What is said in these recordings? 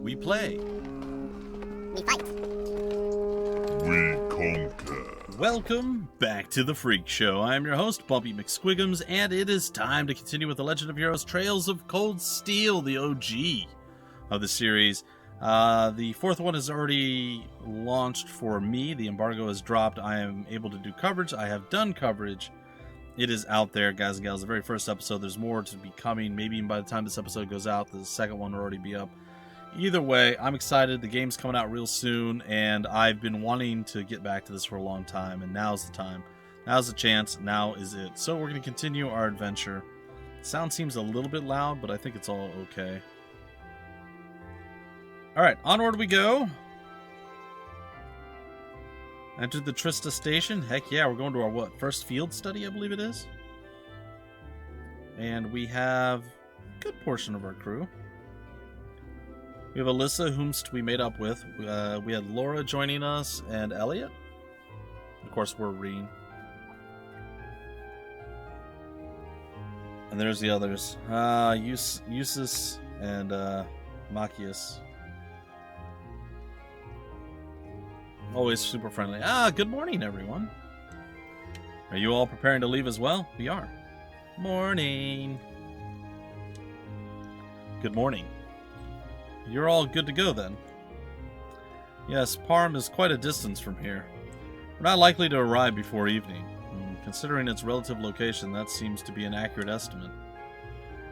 We play. We fight. We conquer. Welcome back to The Freak Show. I'm your host, Bumpy McSquigums, and it is time to continue with The Legend of Heroes Trails of Cold Steel, the OG of the series. The fourth one is already launched for me. The embargo is dropped. I am able to do coverage. I have done coverage. It is out there, guys and gals. The very first episode, there's more to be coming. Maybe even by the time this episode goes out, the second one will already be up. Either way, I'm excited. The game's coming out real soon, and I've been wanting to get back to this for a long time, and now's the time. Now's the chance. Now is it. So we're going to continue our adventure. Sound seems a little bit loud, but I think it's all okay. Alright, onward we go. Entered the Trista Station. Heck yeah, we're going to our, first field study, I believe it is. And we have a good portion of our crew. We have Alyssa, whomst we made up with. We had Laura joining us, and Elliot. Of course, we're Rean. And there's the others. Eustace and Machias. Always super friendly. Good morning, everyone. Are you all preparing to leave as well? We are. Morning. Good morning. You're all good to go, then? Yes, Parm is quite a distance from here. We're not likely to arrive before evening. Considering its relative location, that seems to be an accurate estimate.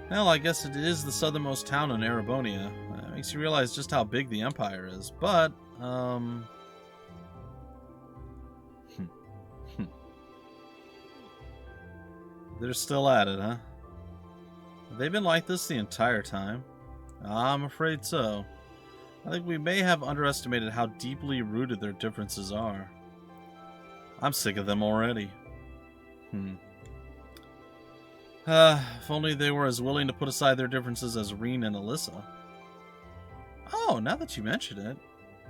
Well, I guess it is the southernmost town in Erebonia. It makes you realize just how big the Empire is, but, They're still at it, huh? Have they been like this the entire time? I'm afraid so. I think we may have underestimated how deeply rooted their differences are. I'm sick of them already. If only they were as willing to put aside their differences as Rean and Alyssa. Oh, now that you mention it,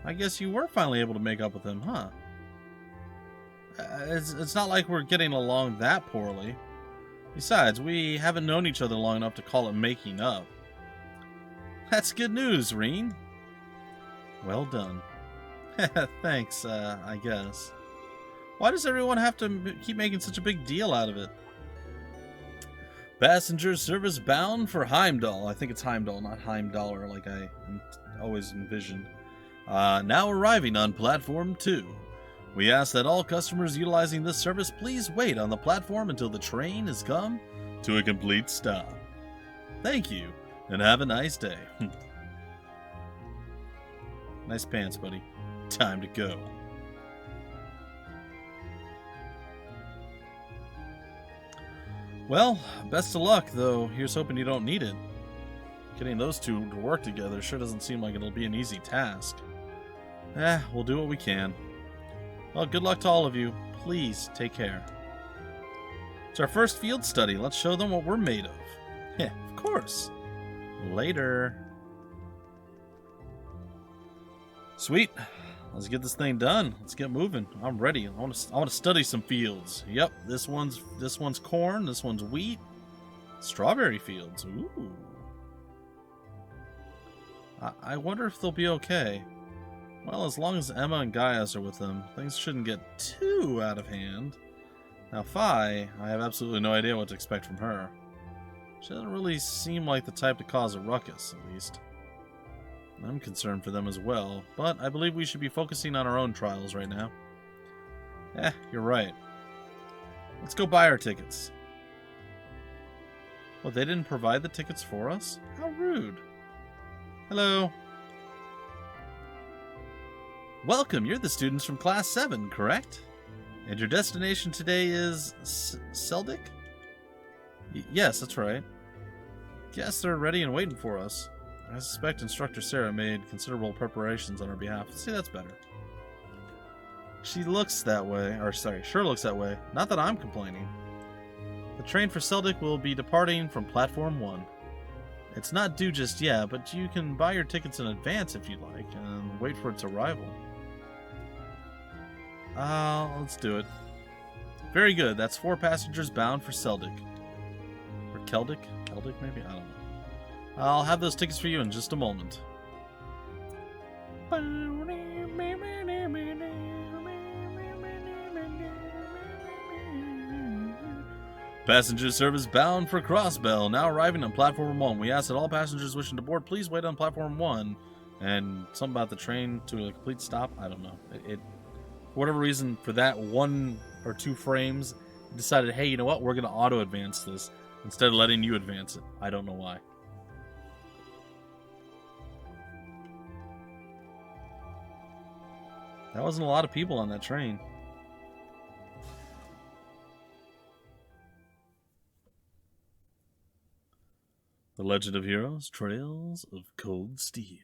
I guess you were finally able to make up with them, huh? It's not like we're getting along that poorly. Besides, we haven't known each other long enough to call it making up. That's good news, Rean. Well done. Thanks, I guess. Why does everyone have to keep making such a big deal out of it? Passenger service bound for Heimdall. I think it's Heimdall, not Heimdaller, like I always envisioned. Now arriving on Platform 2. We ask that all customers utilizing this service please wait on the platform until the train has come to a complete stop. Thank you, and have a nice day. Nice pants, buddy. Time to go. Well, best of luck, though here's hoping you don't need it. Getting those two to work together sure doesn't seem like it'll be an easy task. We'll do what we can. Well, good luck to all of you. Please take care. It's our first field study. Let's show them what we're made of. Yeah, of course. Later. Sweet. Let's get this thing done. Let's get moving. I'm ready. I want to study some fields. Yep, this one's corn. This one's wheat. Strawberry fields. Ooh. I wonder if they'll be okay. Well, as long as Emma and Gaius are with them, things shouldn't get too out of hand. Now, Phi, I have absolutely no idea what to expect from her. She doesn't really seem like the type to cause a ruckus, at least. I'm concerned for them as well, but I believe we should be focusing on our own trials right now. You're right. Let's go buy our tickets. Well, they didn't provide the tickets for us? How rude. Hello. Welcome, you're the students from Class 7, correct? And your destination today is Celdic? Yes, that's right. Yes, they're ready and waiting for us. I suspect Instructor Sarah made considerable preparations on our behalf. See, that's better. She looks that way, sure looks that way. Not that I'm complaining. The train for Celdic will be departing from Platform 1. It's not due just yet, but you can buy your tickets in advance if you'd like, and wait for its arrival. Let's do it. Very good. That's 4 passengers bound for Celdic. Or Celdic? Celdic, maybe? I don't know. I'll have those tickets for you in just a moment. Passenger service bound for Crossbell, now arriving on platform 1. We ask that all passengers wishing to board please wait on platform 1. And something about the train to a complete stop. I don't know. For whatever reason, for that 1 or 2 frames, decided, hey, you know what? We're going to auto-advance this instead of letting you advance it. I don't know why. That wasn't a lot of people on that train. The Legend of Heroes, Trails of Cold Steel.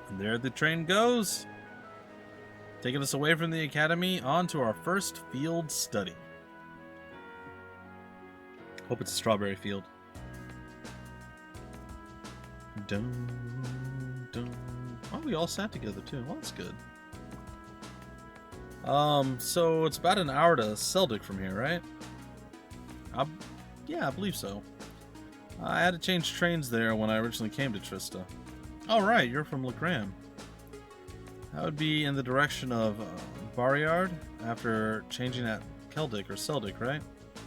And there the train goes, taking us away from the academy on to our first field study. Hope it's a strawberry field. Dun, dun. Oh, we all sat together too. Well, that's good. So it's about an hour to Celdic from here, right? Yeah, I believe so. I had to change trains there when I originally came to Trista. Oh, right, you're from Legram. That would be in the direction of Barriard after changing at Celdic, right?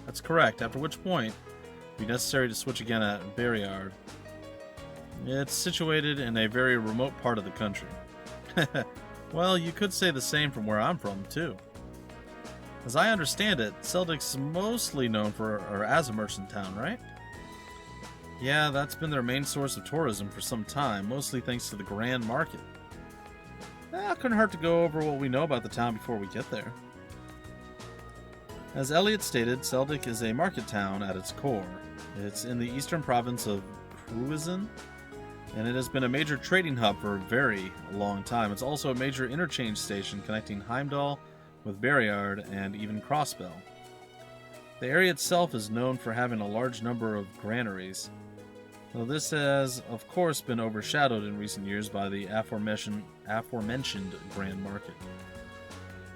That's correct, after which point it would be necessary to switch again at Barriard. It's situated in a very remote part of the country. Well, you could say the same from where I'm from, too. As I understand it, Celdic's mostly known for, or as a merchant town, right? Yeah, that's been their main source of tourism for some time, mostly thanks to the Grand Market. It couldn't hurt to go over what we know about the town before we get there. As Elliot stated, Celdic is a market town at its core. It's in the eastern province of Cruisin, and it has been a major trading hub for a very long time. It's also a major interchange station connecting Heimdall with Barriard and even Crossbell. The area itself is known for having a large number of granaries, though this has, of course, been overshadowed in recent years by the aforementioned Grand Market.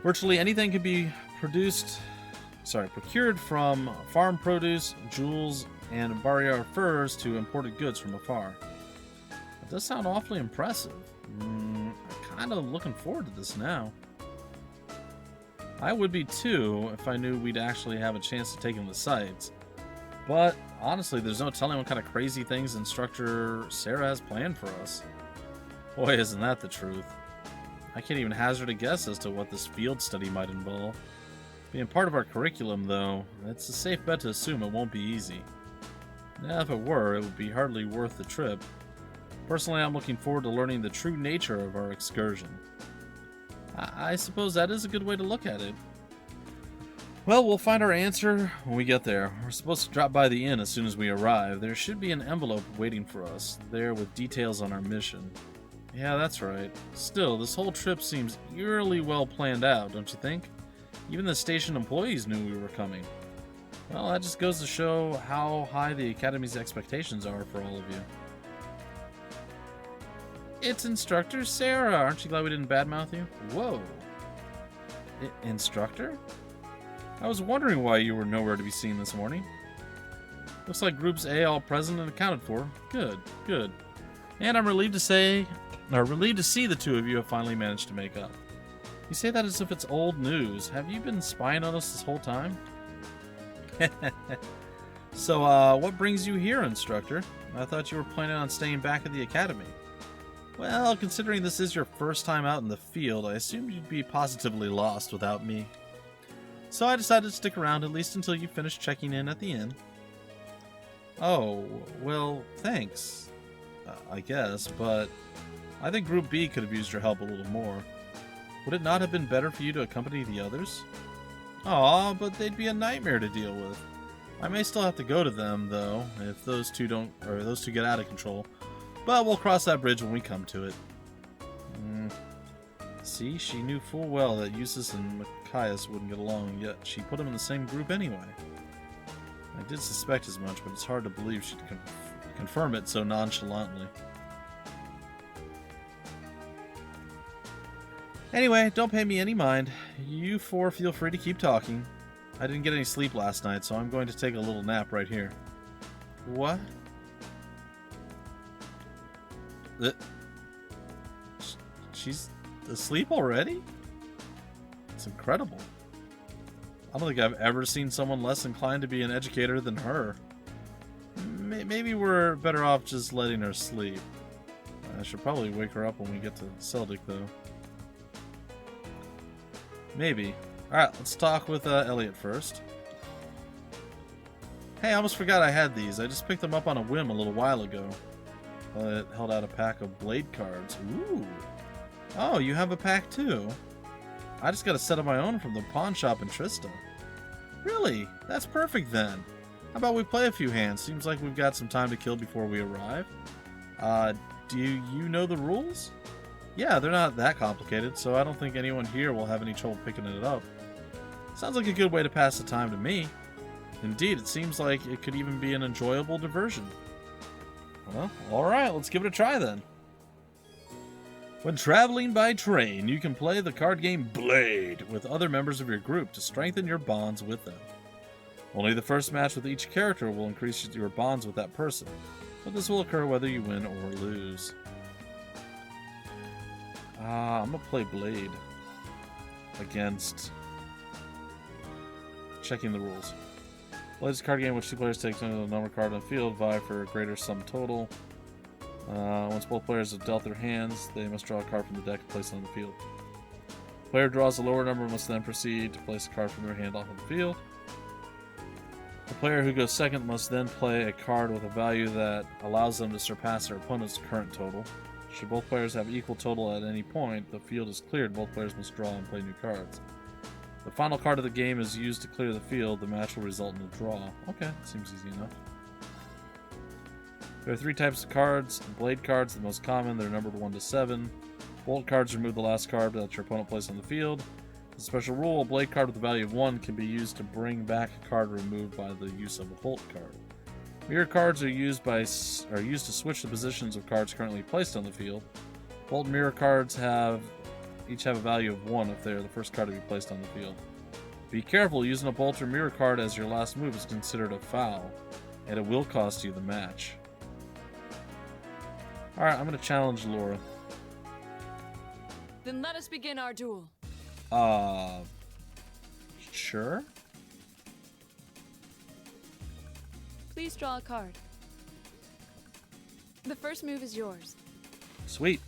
Virtually anything can be procured from farm produce, jewels, and Barriard furs to imported goods from afar. It does sound awfully impressive. I'm kind of looking forward to this now. I would be too if I knew we'd actually have a chance to take in the sights. But honestly, there's no telling what kind of crazy things Instructor Sarah has planned for us. Boy, isn't that the truth. I can't even hazard a guess as to what this field study might involve. Being part of our curriculum, though, it's a safe bet to assume it won't be easy. Now, if it were, it would be hardly worth the trip. Personally, I'm looking forward to learning the true nature of our excursion. I suppose that is a good way to look at it. Well, we'll find our answer when we get there. We're supposed to drop by the inn as soon as we arrive. There should be an envelope waiting for us there with details on our mission. Yeah, that's right. Still, this whole trip seems eerily well planned out, don't you think? Even the station employees knew we were coming. Well, that just goes to show how high the Academy's expectations are for all of you. It's Instructor Sarah! Aren't you glad we didn't badmouth you? Whoa. Instructor? I was wondering why you were nowhere to be seen this morning. Looks like Groups A all present and accounted for. Good, good. And I'm relieved to see the two of you have finally managed to make up. You say that as if it's old news. Have you been spying on us this whole time? So, what brings you here, Instructor? I thought you were planning on staying back at the Academy. Well, considering this is your first time out in the field, I assumed you'd be positively lost without me. So I decided to stick around at least until you finish checking in at the inn. Oh, well, thanks, I guess, but I think Group B could have used your help a little more. Would it not have been better for you to accompany the others? Aw, but they'd be a nightmare to deal with. I may still have to go to them, though, if those two get out of control. But we'll cross that bridge when we come to it. See, she knew full well that Eustace and Machias wouldn't get along, yet she put them in the same group anyway. I did suspect as much, but it's hard to believe she'd confirm it so nonchalantly. Anyway, don't pay me any mind. You four feel free to keep talking. I didn't get any sleep last night, so I'm going to take a little nap right here. What? She's asleep already? It's incredible. I don't think I've ever seen someone less inclined to be an educator than her. Maybe we're better off just letting her sleep. I should probably wake her up when we get to Celdic, though. Maybe. Alright, let's talk with Elliot first. Hey, I almost forgot I had these. I just picked them up on a whim a little while ago. It held out a pack of blade cards. Ooh. Oh, you have a pack too? I just got a set of my own from the pawn shop in Trista. Really? That's perfect then. How about we play a few hands? Seems like we've got some time to kill before we arrive. Do you know the rules? Yeah, they're not that complicated, so I don't think anyone here will have any trouble picking it up. Sounds like a good way to pass the time to me. Indeed, it seems like it could even be an enjoyable diversion. Well, alright, let's give it a try then. When traveling by train, you can play the card game Blade with other members of your group to strengthen your bonds with them. Only the first match with each character will increase your bonds with that person, but this will occur whether you win or lose. I'm gonna play Blade against... Checking the rules. Blade is a card game in which two players take the number card on the field, vie for a greater sum total. Once both players have dealt their hands, they must draw a card from the deck and place it on the field. The player draws a lower number must then proceed to place a card from their hand off the field. The player who goes second must then play a card with a value that allows them to surpass their opponent's current total. Should both players have equal total at any point, the field is cleared. Both players must draw and play new cards. The final card of the game is used to clear the field. The match will result in a draw. Okay, seems easy enough. There are three types of cards. Blade cards, the most common. They're numbered 1 to 7. Bolt cards remove the last card that your opponent places on the field. As a special rule, a blade card with a value of 1 can be used to bring back a card removed by the use of a bolt card. Mirror cards are used to switch the positions of cards currently placed on the field. Bolt and mirror cards each have a value of 1 if they are the first card to be placed on the field. Be careful, using a bolt or mirror card as your last move is considered a foul, and it will cost you the match. Alright, I'm going to challenge Laura. Then let us begin our duel. Sure? Please draw a card. The first move is yours. Sweet.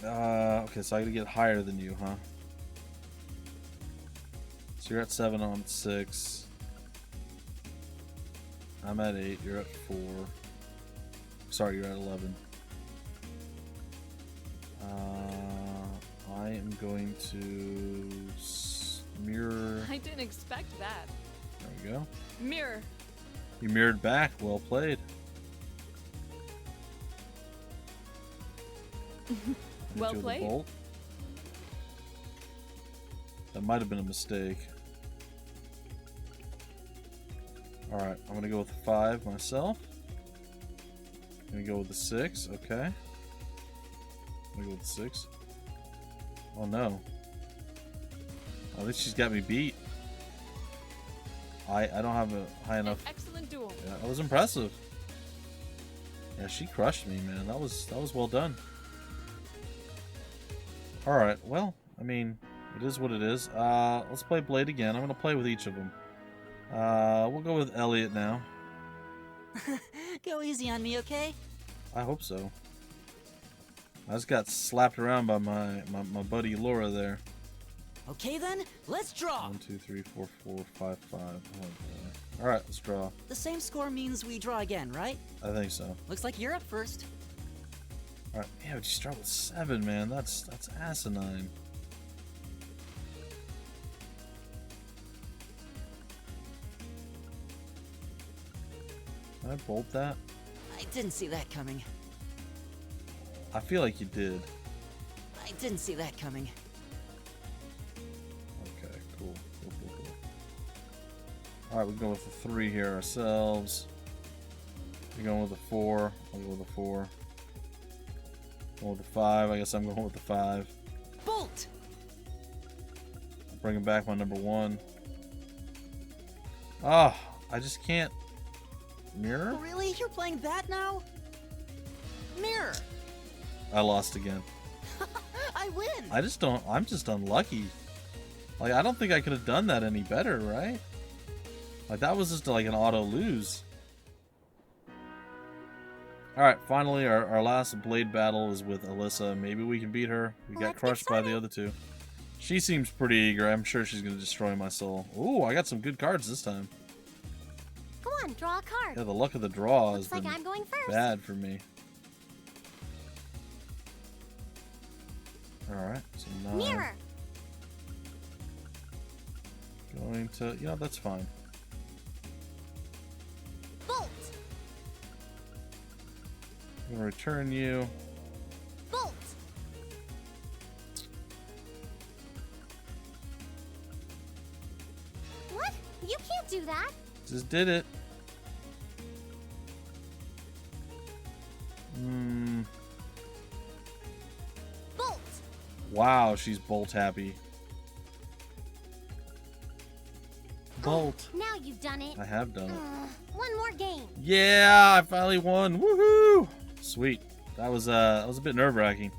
Okay, so I gotta get higher than you, huh? So you're at 7, I'm at 6. I'm at 8, you're at 4. Sorry, you're at 11. I am going to mirror... I didn't expect that. There we go. Mirror. You mirrored back. Well played. Well Do the played. bolt. That might have been a mistake. Alright, I'm going to go with the 5 myself. I'm going to go with the 6. Okay. I'm going to go with the 6. Oh no. At least she's got me beat. I don't have a high enough... An excellent duel. Yeah, that was impressive. Yeah, she crushed me, man. That was well done. Alright, well, I mean, it is what it is. Let's play Blade again. I'm going to play with each of them. We'll go with Elliot now. Go easy on me, okay? I hope so. I just got slapped around by my buddy Laura there. Okay then, let's draw! 1, 2, 3, 4, 4, 5, 5. Oh, boy. Alright, let's draw. The same score means we draw again, right? I think so. Looks like you're up first. Alright, yeah, but you start with 7, man. That's asinine. Can I bolt that? I didn't see that coming. I feel like you did. I didn't see that coming. Okay, cool. Alright, we'll go with the 3 here ourselves. We're going with the 4. I'll go with the 4. Going with the 5. I guess I'm going with the 5. Bolt! Bringing back my number 1. Ah, I just can't. Mirror? Really? You're playing that now? Mirror! I lost again. I win. I'm just unlucky. Like, I don't think I could have done that any better, right? Like, that was just like an auto lose. Alright, finally, our last blade battle is with Alyssa. Maybe we can beat her. We got crushed by the other two. She seems pretty eager. I'm sure she's going to destroy my soul. Ooh, I got some good cards this time. Come on, draw a card. Yeah, the luck of the draw has Looks been like I'm going first. bad for me. Alright, so now... Mirror. Going to... You know, that's fine. Bolt. I'm going to return you. Bolt. What? You can't do that. Just did it. Bolt. Wow, she's bolt happy. Bolt. Now you've done it. I have done it. One more game. Yeah, I finally won. Woohoo! Sweet. That was a bit nerve-wracking.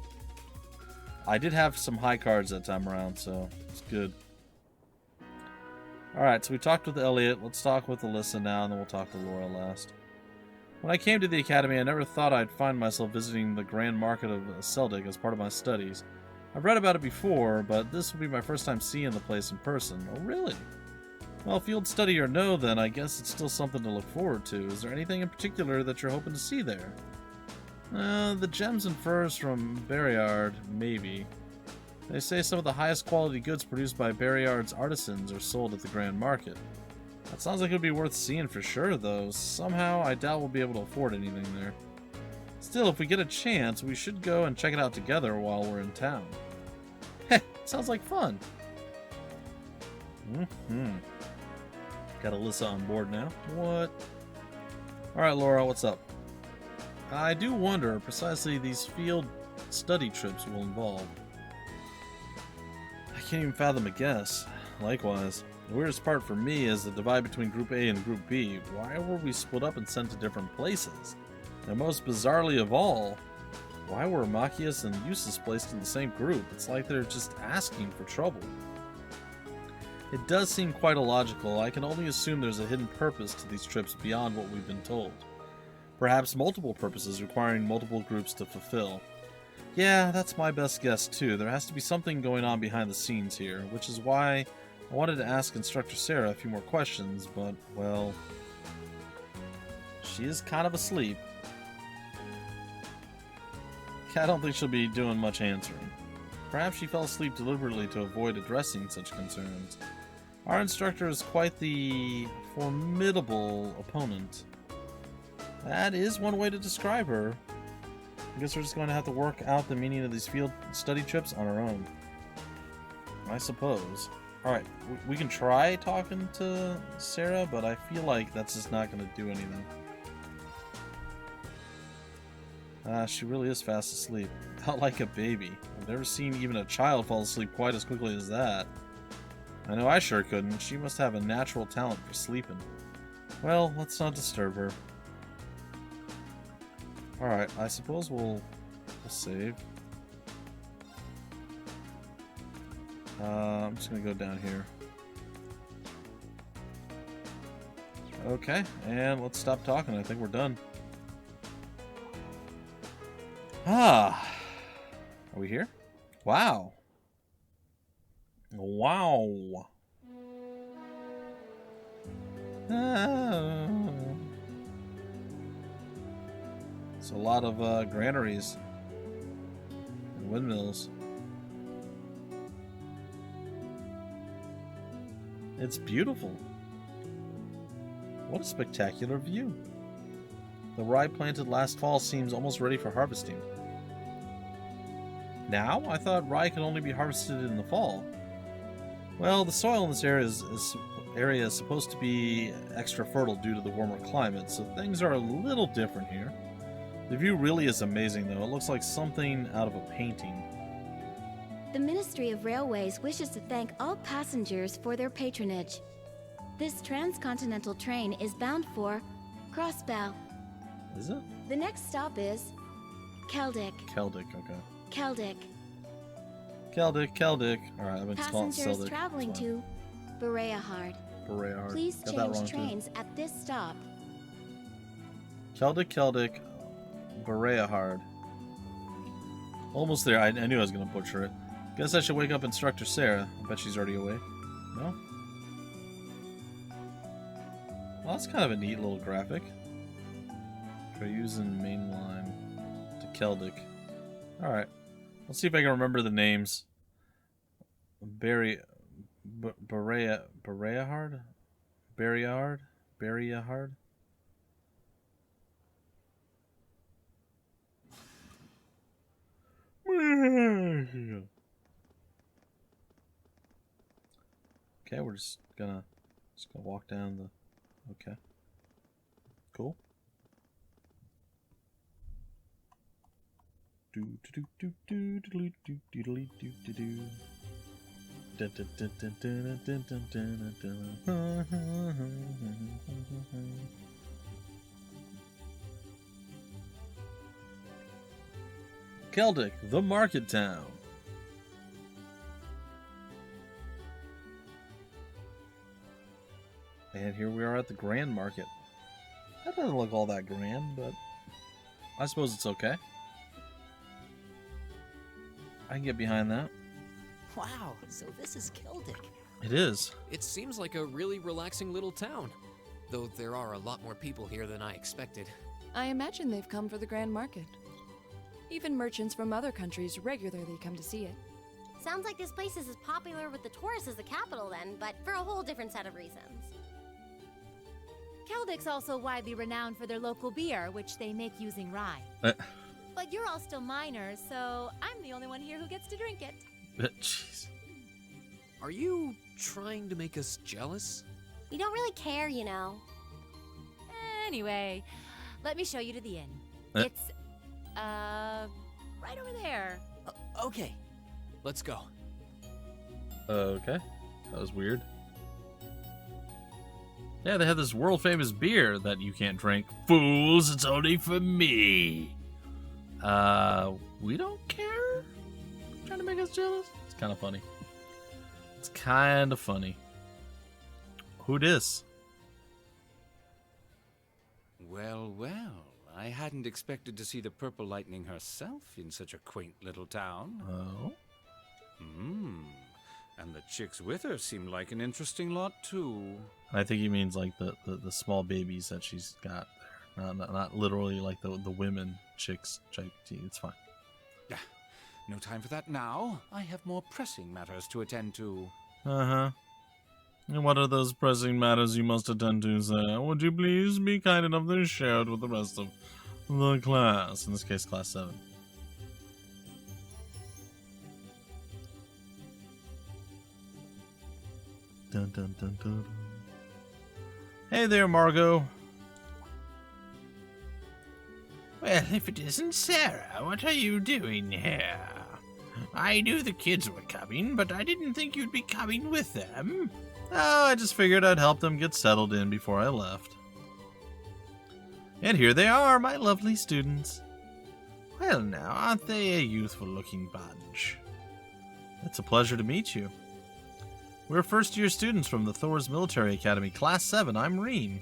I did have some high cards that time around, so it's good. Alright, so we talked with Elliot. Let's talk with Alyssa now, and then we'll talk to Laura last. When I came to the academy, I never thought I'd find myself visiting the grand market of Celdic as part of my studies. I've read about it before, but this will be my first time seeing the place in person. Oh, really? Well, field study or no, then I guess it's still something to look forward to. Is there anything in particular that you're hoping to see there? The gems and furs from Barryard, maybe. They say some of the highest quality goods produced by Barryard's artisans are sold at the grand market. That sounds like it would be worth seeing for sure, though. Somehow, I doubt we'll be able to afford anything there. Still, if we get a chance, we should go and check it out together while we're in town. Heh, sounds like fun. Got Alyssa on board now. What? Alright, Laura, what's up? I do wonder precisely these field study trips will involve. I can't even fathom a guess. Likewise. The weirdest part for me is the divide between Group A and Group B. Why were we split up and sent to different places? And most bizarrely of all, why were Machias and Eustace placed in the same group? It's like they're just asking for trouble. It does seem quite illogical. I can only assume there's a hidden purpose to these trips beyond what we've been told. Perhaps multiple purposes requiring multiple groups to fulfill. Yeah, that's my best guess too. There has to be something going on behind the scenes here, which is why I wanted to ask Instructor Sarah a few more questions, but, well, she is kind of asleep. I don't think she'll be doing much answering. Perhaps she fell asleep deliberately to avoid addressing such concerns. Our instructor is quite the formidable opponent. That is one way to describe her. I guess we're just going to have to work out the meaning of these field study trips on our own. I suppose. Alright, we can try talking to Sarah, but I feel like that's just not going to do anything. She really is fast asleep. Not like a baby. I've never seen even a child fall asleep quite as quickly as that. I know I sure couldn't. She must have a natural talent for sleeping. Well, let's not disturb her. Alright, I suppose we'll save. I'm just going to go down here. Okay, and let's stop talking. I think we're done. Ah, are we here? Wow. Wow. Ah. It's a lot of granaries and windmills. It's beautiful. What a spectacular view. The rye planted last fall seems almost ready for harvesting. Now? I thought rye could only be harvested in the fall. Well, the soil in this area is supposed to be extra fertile due to the warmer climate, so things are a little different here. The view really is amazing, though. It looks like something out of a painting. The Ministry of Railways wishes to thank all passengers for their patronage. This transcontinental train is bound for Crossbow. Is it? The next stop is Celdic. Celdic, okay. Celdic. Celdic. Alright, I've been calling it Passengers Celdic. traveling It's fine. to Bereahard. Bereahard. Please Got that wrong, change too. trains at this stop. Celdic, Bereahard. Almost there. I knew I was going to butcher it. Guess I should wake up Instructor Sarah. I bet she's already awake. No? Well, that's kind of a neat little graphic. Try using mainline to Celdic. Alright. Let's see if I can remember the names. Bereahard? Bereahard? Okay, we're just gonna walk down the. Okay. Cool. Celdic, the market town. And here we are at the Grand Market. That doesn't look all that grand, but I suppose it's okay. I can get behind that. Wow, so this is Celdic. It is. It seems like a really relaxing little town, though there are a lot more people here than I expected. I imagine they've come for the Grand Market. Even merchants from other countries regularly come to see it. Sounds like this place is as popular with the tourists as the capital then, but for a whole different set of reasons. Celdic's also widely renowned for their local beer, which they make using rye. But you're all still minors, so I'm the only one here who gets to drink it. Jeez. Are you trying to make us jealous? We don't really care, you know. Anyway, let me show you to the inn. It's, right over there. Okay, let's go. Okay. That was weird. Yeah, they have this world famous beer that you can't drink. Fools, it's only for me. We don't care? Trying to make us jealous? It's kind of funny. It's kind of funny. Who dis? Well, I hadn't expected to see the Purple Lightning herself in such a quaint little town. Oh? And the chicks with her seem like an interesting lot, too. I think he means like the small babies that she's got there. Not literally like the women chicks. It's fine. No time for that now. I have more pressing matters to attend to. Uh-huh. And what are those pressing matters you must attend to, sir? Would you please be kind enough to share it with the rest of the class? In this case, class 7. Dun, dun, dun, dun. Hey there, Margo. Well, if it isn't Sarah, what are you doing here? I knew the kids were coming, but I didn't think you'd be coming with them. Oh, I just figured I'd help them get settled in before I left. And here they are, my lovely students. Well now, aren't they a youthful-looking bunch? It's a pleasure to meet you. We're first-year students from the Thor's Military Academy, Class 7. I'm Rean.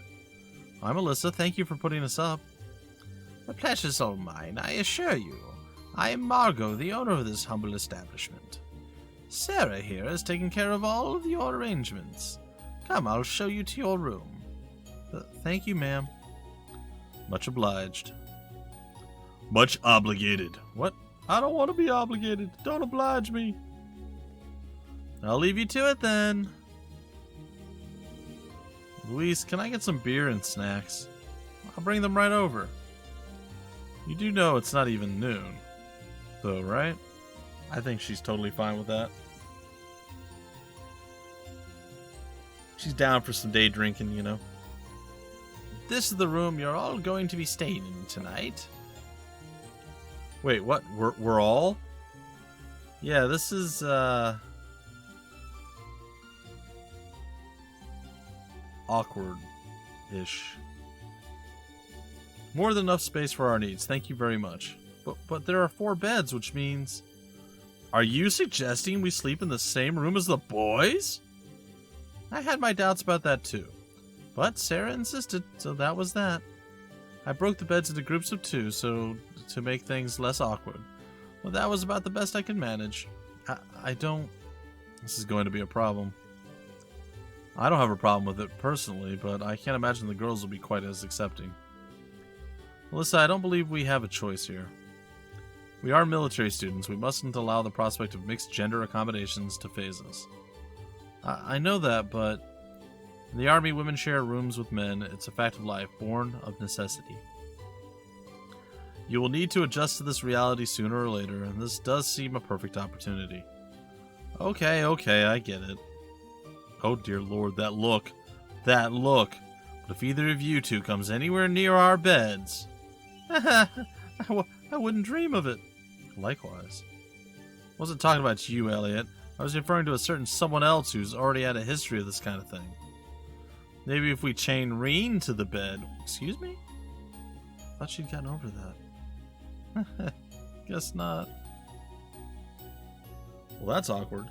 I'm Alyssa. Thank you for putting us up. The pleasure's all mine, I assure you. I am Margo, the owner of this humble establishment. Sarah here has taken care of all of your arrangements. Come, I'll show you to your room. Thank you, ma'am. Much obliged. Much obligated. What? I don't want to be obligated. Don't oblige me. I'll leave you to it then. Luis, can I get some beer and snacks? I'll bring them right over. You do know it's not even noon, though, right? I think she's totally fine with that. She's down for some day drinking, you know. This is the room you're all going to be staying in tonight. Wait, what? We're all? Yeah, this is, awkward-ish. More than enough space for our needs. Thank you very much. But there are 4 beds, which means... Are you suggesting we sleep in the same room as the boys? I had my doubts about that too. But Sarah insisted, so that was that. I broke the beds into groups of 2, so to make things less awkward. Well, that was about the best I could manage. I don't... This is going to be a problem. I don't have a problem with it personally, but I can't imagine the girls will be quite as accepting. Alyssa, I don't believe we have a choice here. We are military students. We mustn't allow the prospect of mixed gender accommodations to faze us. I know that, but in the army, women share rooms with men. It's a fact of life, born of necessity. You will need to adjust to this reality sooner or later, and this does seem a perfect opportunity. Okay, I get it. Oh dear lord, that look. That look. But if either of you 2 comes anywhere near our beds... I wouldn't dream of it. Likewise. I wasn't talking about you, Elliot. I was referring to a certain someone else who's already had a history of this kind of thing. Maybe if we chain Rean to the bed... Excuse me? I thought she'd gotten over that. Guess not. Well, that's awkward.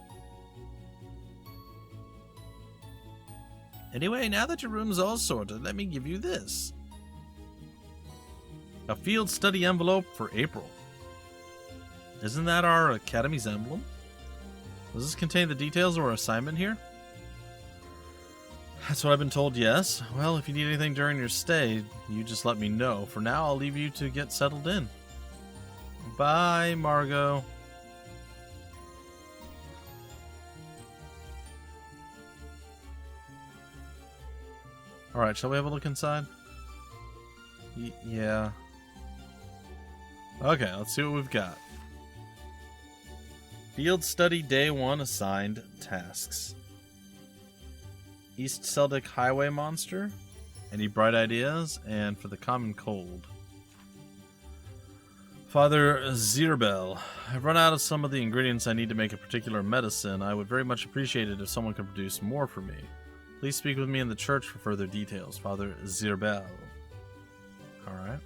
Anyway, now that your room's all sorted, let me give you this. A field study envelope for April. Isn't that our Academy's emblem? Does this contain the details of our assignment here? That's what I've been told, yes. Well, if you need anything during your stay, you just let me know. For now, I'll leave you to get settled in. Bye, Margo. Alright, shall we have a look inside? Yeah. Okay, let's see what we've got. Field Study Day 1 assigned tasks. East Celdic Highway Monster. Any bright ideas? And for the common cold. Father Zirbel, I've run out of some of the ingredients I need to make a particular medicine. I would very much appreciate it if someone could produce more for me. Please speak with me in the church for further details. Father Zirbel. Alright.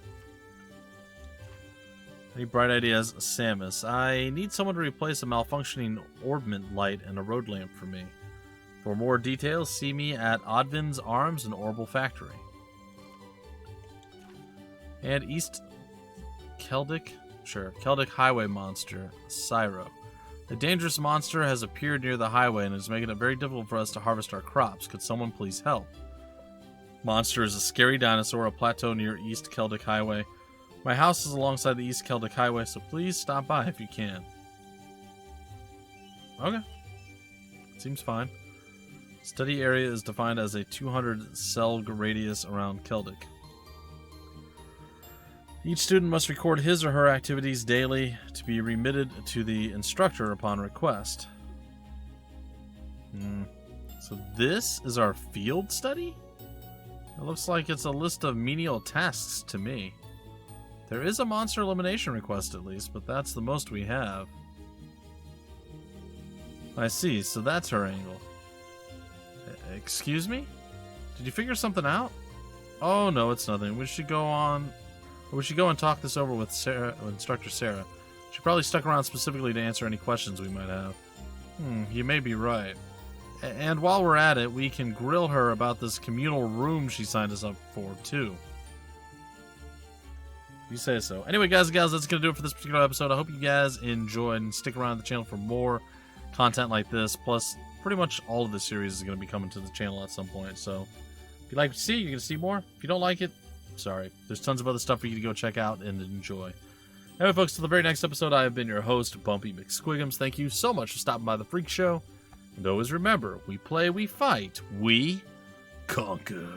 Any bright ideas? Samus. I need someone to replace a malfunctioning orbment light and a road lamp for me. For more details, see me at Odvin's Arms and Orbital Factory. And East Celdic? Sure. Celdic Highway Monster. Cyro. A dangerous monster has appeared near the highway and is making it very difficult for us to harvest our crops. Could someone please help? Monster is a scary dinosaur, a plateau near East Celdic Highway. My house is alongside the East Celdic Highway, so please stop by if you can. Okay. Seems fine. Study area is defined as a 200 Celg radius around Celdic. Each student must record his or her activities daily to be remitted to the instructor upon request. So this is our field study? It looks like it's a list of menial tasks to me. There is a monster elimination request at least, but that's the most we have. I see, so that's her angle. Excuse me? Did you figure something out? Oh no, it's nothing. We should go and talk this over with Instructor Sarah. She probably stuck around specifically to answer any questions we might have. You may be right. And while we're at it, we can grill her about this communal room she signed us up for, too. You say so. Anyway, guys and gals, that's going to do it for this particular episode. I hope you guys enjoyed and stick around the channel for more content like this. Plus, pretty much all of the series is going to be coming to the channel at some point. So, if you like to see, you're going to see more. If you don't like it, sorry. There's tons of other stuff for you to go check out and enjoy. Anyway, folks, till the very next episode, I have been your host, Bumpy McSquigums. Thank you so much for stopping by the Freak Show. And always remember, we play, we fight, we conquer.